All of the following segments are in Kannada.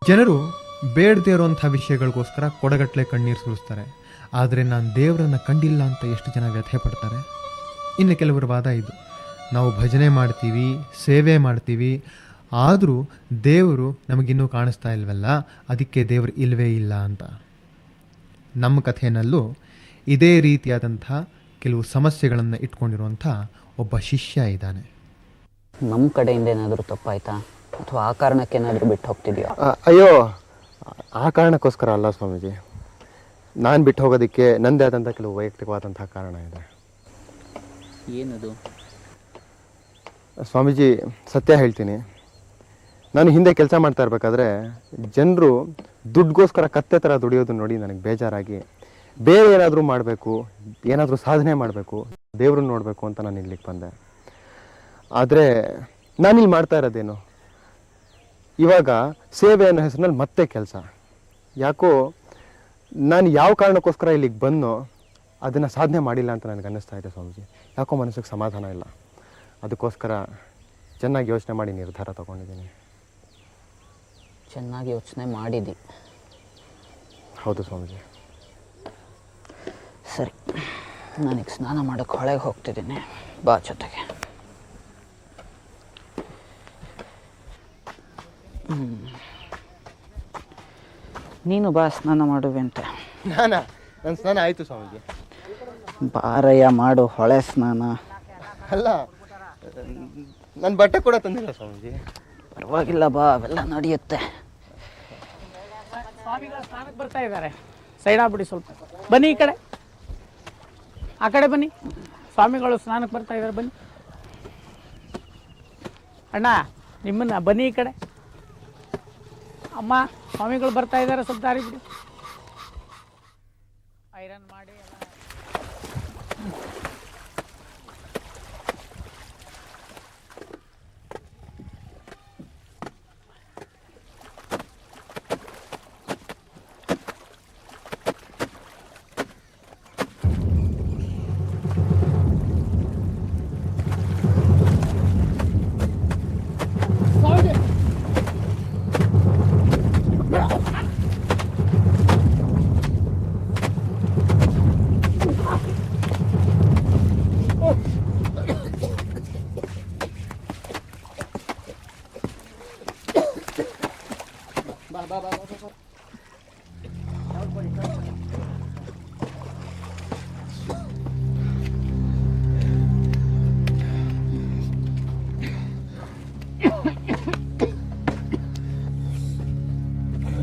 ಜನರು ಬೇಡದೇ ಇರುವಂಥ ವಿಷಯಗಳಿಗೋಸ್ಕರ ಕೊಡಗಟ್ಟಲೆ ಕಣ್ಣೀರು ಸುರಿಸ್ತಾರೆ. ಆದರೆ ನಾನು ದೇವರನ್ನು ಕಂಡಿಲ್ಲ ಅಂತ ಎಷ್ಟು ಜನ ವ್ಯಥೆ ಪಡ್ತಾರೆ. ಇನ್ನು ಕೆಲವರ ವಾದ ಇದು, ನಾವು ಭಜನೆ ಮಾಡ್ತೀವಿ, ಸೇವೆ ಮಾಡ್ತೀವಿ, ಆದರೂ ದೇವರು ನಮಗಿನ್ನೂ ಕಾಣಿಸ್ತಾ ಇಲ್ವಲ್ಲ, ಅದಕ್ಕೆ ದೇವರು ಇಲ್ಲವೇ ಇಲ್ಲ ಅಂತ. ನಮ್ಮ ಕಥೆಯಲ್ಲೂ ಇದೇ ರೀತಿಯಾದಂಥ ಕೆಲವು ಸಮಸ್ಯೆಗಳನ್ನು ಇಟ್ಕೊಂಡಿರುವಂಥ ಒಬ್ಬ ಶಿಷ್ಯ ಇದ್ದಾನೆ. ನಮ್ಮ ಕಡೆಯಿಂದ ಏನಾದರೂ ತಪ್ಪಾಯ್ತಾ, ಅಥವಾ ಆ ಕಾರಣಕ್ಕೆ ಏನಾದರೂ ಬಿಟ್ಟು ಹೋಗ್ತಿದ್ಯೋ? ಅಯ್ಯೋ, ಆ ಕಾರಣಕ್ಕೋಸ್ಕರ ಅಲ್ಲ ಸ್ವಾಮೀಜಿ. ನಾನು ಬಿಟ್ಟು ಹೋಗೋದಕ್ಕೆ ನನ್ನದೇ ಆದಂಥ ಕೆಲವು ವೈಯಕ್ತಿಕವಾದಂಥ ಕಾರಣ ಇದೆ. ಏನದು? ಸ್ವಾಮೀಜಿ, ಸತ್ಯ ಹೇಳ್ತೀನಿ, ನಾನು ಹಿಂದೆ ಕೆಲಸ ಮಾಡ್ತಾ ಇರಬೇಕಾದ್ರೆ ಜನರು ದುಡ್ಡುಗೋಸ್ಕರ ಕತ್ತೆ ಥರ ದುಡಿಯೋದು ನೋಡಿ ನನಗೆ ಬೇಜಾರಾಗಿ ಬೇರೆ ಏನಾದರೂ ಮಾಡಬೇಕು, ಏನಾದರೂ ಸಾಧನೆ ಮಾಡಬೇಕು, ದೇವ್ರನ್ನ ನೋಡಬೇಕು ಅಂತ ನಾನು ಇಲ್ಲಿಗೆ ಬಂದೆ. ಆದರೆ ನಾನಿಲ್ಲಿ ಮಾಡ್ತಾ ಇರೋದೇನು, ಇವಾಗ ಸೇವೆ ಅನ್ನೋ ಹೆಸರಿನಲ್ಲಿ ಮತ್ತೆ ಕೆಲಸ. ಯಾಕೋ ನಾನು ಯಾವ ಕಾರಣಕ್ಕೋಸ್ಕರ ಇಲ್ಲಿಗೆ ಬಂದೋ ಅದನ್ನು ಸಾಧನೆ ಮಾಡಿಲ್ಲ ಅಂತ ನನಗೆ ಅನ್ನಿಸ್ತಾ ಇದೆ ಸ್ವಾಮೀಜಿ. ಯಾಕೋ ಮನಸ್ಸಿಗೆ ಸಮಾಧಾನ ಇಲ್ಲ. ಅದಕ್ಕೋಸ್ಕರ ಚೆನ್ನಾಗಿ ಯೋಚನೆ ಮಾಡಿ ನಿರ್ಧಾರ ತಗೊಂಡಿದ್ದೀನಿ. ಚೆನ್ನಾಗಿ ಯೋಚನೆ ಮಾಡಿದ್ದಿ? ಹೌದು ಸ್ವಾಮೀಜಿ. ಸರಿ, ನನಗೆ ಸ್ನಾನ ಮಾಡೋಕ್ಕೆ ಹೊಳೆಗೆ ಹೋಗ್ತಿದ್ದೀನಿ, ಬಾ ಜೊತೆಗೆ. ನೀನು ಬಾ, ಸ್ನಾನ ಮಾಡುವೆ ಅಂತ. ನನ್ನ ಸ್ನಾನ ಆಯಿತು ಸ್ವಾಮೀಜಿ. ಬಾರಯ್ಯ, ಮಾಡು ಹೊಳೆ ಸ್ನಾನ. ಅಲ್ಲ, ನನ್ನ ಬಟ್ಟೆ ಕೂಡ ತಂದಿಲ್ಲ ಸ್ವಾಮೀಜಿ. ಪರವಾಗಿಲ್ಲ, ಬಾ, ಅವೆಲ್ಲ ನಡೆಯುತ್ತೆ. ಸ್ವಾಮಿಗಳು ಸ್ನಾನಕ್ಕೆ ಬರ್ತಾ ಇದ್ದಾರೆ, ಸೈಡ್ ಆಗ್ಬಿಡಿ ಸ್ವಲ್ಪ. ಬನ್ನಿ ಈ ಕಡೆ, ಆ ಕಡೆ ಬನ್ನಿ. ಸ್ವಾಮಿಗಳು ಸ್ನಾನಕ್ಕೆ ಬರ್ತಾ ಇದ್ದಾರೆ, ಬನ್ನಿ. ಅಣ್ಣ, ನಿಮ್ಮನ್ನ ಬನ್ನಿ ಈ ಕಡೆ. ಅಮ್ಮ, ಸ್ವಾಮಿಗಳು ಬರ್ತಾ ಇದ್ದಾರೆ, ಸ್ವಲ್ಪ ದಾರಿ ಬಿಡಿ. ಐರನ್ ಮಾಡಿ ಎಲ್ಲ.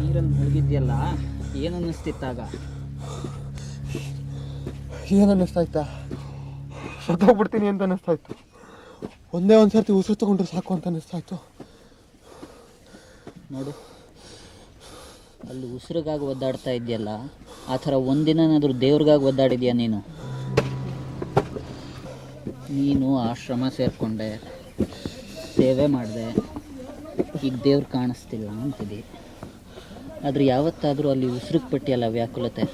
ನೀರಲ್ಲಿ ಮುಳುಗಿದ್ಯಲ್ಲ, ಏನು ಅನ್ನಿಸ್ತಿತ್ತಾಗ? ಏನು ಅನ್ನಿಸ್ತಾ ಇತ್ತಾ? ಸತ್ತೋಗ್ಬಿಡ್ತೀನಿ ಅಂತ ಅನ್ನಿಸ್ತಾ ಇತ್ತು. ಒಂದೇ ಒಂದು ಸರ್ತಿ ಉಸಿರು ತಗೊಂಡ್ರೆ ಸಾಕು ಅಂತ ಅನ್ನಿಸ್ತಾ ಇತ್ತು. ನೋಡು, ಅಲ್ಲಿ ಉಸಿರಿಗಾಗಿ ಒದ್ದಾಡ್ತಾ ಇದೆಯಲ್ಲ, ಆ ಥರ ಒಂದಿನಾದ್ರೂ ದೇವ್ರಿಗಾಗಿ ಒದ್ದಾಡಿದ್ಯಾ ನೀನು? ನೀನು ಆಶ್ರಮ ಸೇರಿಕೊಂಡೆ, ಸೇವೆ ಮಾಡಿದೆ, ಈಗ ದೇವ್ರು ಕಾಣಿಸ್ತಿಲ್ಲ ಅಂತಿದೆ. ಆದರೆ ಯಾವತ್ತಾದರೂ ಅಲ್ಲಿ ಉಸಿರಿಗೆ ಪಟ್ಟಿಯಲ್ಲ ವ್ಯಾಕುಲತೆ,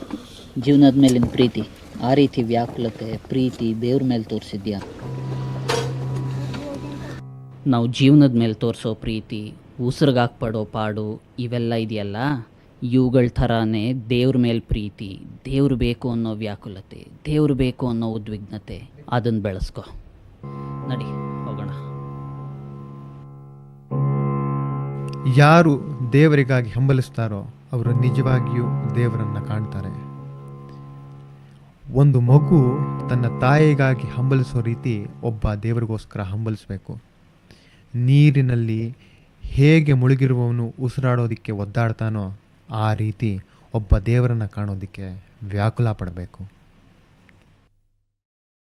ಜೀವನದ ಮೇಲಿನ ಪ್ರೀತಿ, ಆ ರೀತಿ ವ್ಯಾಕುಲತೆ ಪ್ರೀತಿ ದೇವ್ರ ಮೇಲೆ ತೋರಿಸಿದ್ಯಾ? ನಾವು ಜೀವನದ ಮೇಲೆ ತೋರಿಸೋ ಪ್ರೀತಿ, ಉಸಿರಿಗಾಕ್ಪಡೋ ಪಾಡು, ಇವೆಲ್ಲ ಇದೆಯಲ್ಲ, ಇವುಗಳ ಥರನೇ ದೇವ್ರ ಮೇಲೆ ಪ್ರೀತಿ, ದೇವ್ರು ಬೇಕು ಅನ್ನೋ ವ್ಯಾಕುಲತೆ, ದೇವ್ರು ಬೇಕು ಅನ್ನೋ ಉದ್ವಿಗ್ನತೆ, ಅದನ್ನು ಬೆಳೆಸ್ಕೊ. ನಡಿ ಹೋಗೋಣ. ಯಾರು ದೇವರಿಗಾಗಿ ಹಂಬಲಿಸ್ತಾರೋ ಅವರು ನಿಜವಾಗಿಯೂ ದೇವರನ್ನು ಕಾಣ್ತಾರೆ. ಒಂದು ಮಗು ತನ್ನ ತಾಯಿಗಾಗಿ ಹಂಬಲಿಸೋ ರೀತಿ ಒಬ್ಬ ದೇವರಿಗೋಸ್ಕರ ಹಂಬಲಿಸಬೇಕು. ನೀರಿನಲ್ಲಿ ಹೇಗೆ ಮುಳುಗಿರುವವನು ಉಸಿರಾಡೋದಕ್ಕೆ ಒದ್ದಾಡ್ತಾನೋ ಆ ರೀತಿ ಒಬ್ಬ ದೇವರನ್ನು ಕಾಣೋದಕ್ಕೆ ವ್ಯಾಕುಲ ಪಡಬೇಕು.